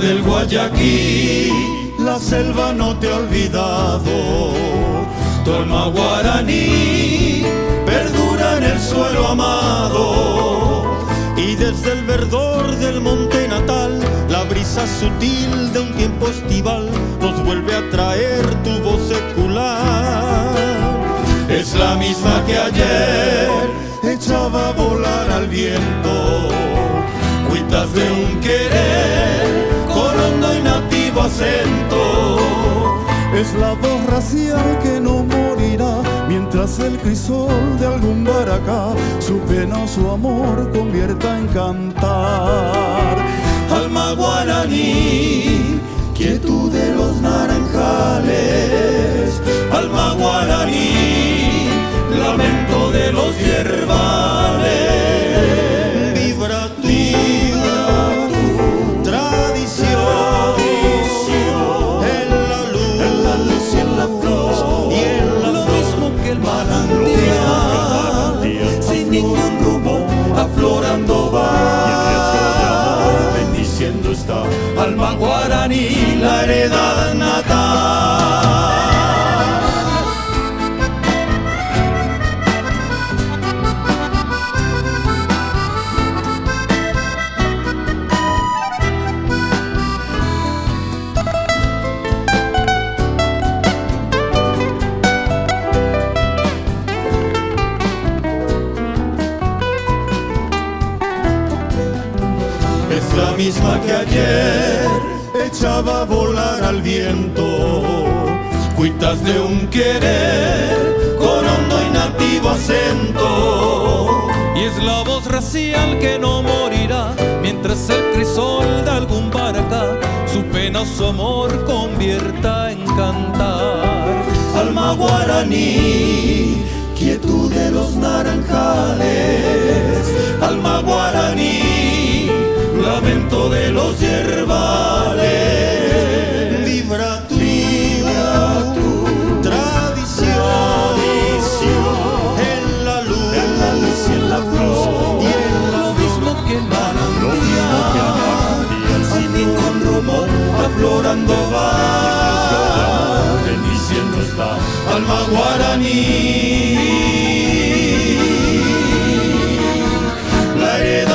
del Guayaquil, la selva no te ha olvidado. Tu alma guaraní perdura en el suelo amado. Y desde el verdor del monte natal, la brisa sutil de un tiempo estival nos vuelve a traer tu voz secular. Es la misma que ayer echaba a volar al viento, cuitas de un querer con hondo y nativo acento. Es la voz racial que no morirá mientras el crisol de algún baracá su pena o su amor convierta en cantar. Alma guaraní, quietud de los naranjales. Alma guaraní, lamento de los yerbales. Vibra tu tradición, en la luz y en la flor, y en la lo mismo que el manantial, sin ningún rumbo, aflorando va. Bendiciendo está alma guaraní, la heredad natal. Es la misma que ayer echaba a volar al viento, cuitas de un querer con hondo y nativo acento. Y es la voz racial que no morirá mientras el crisol de algún baracá su pena o su amor convierta en cantar. Alma guaraní, quietud de los naranjales. Alma guaraní, lamento de los yerbales. Vibra tu tradición, en la luz y en la flor, y en Lo mismo que el manantial, sin ningún rumor, aflorando va. Bendiciendo está alma guaraní, la heredad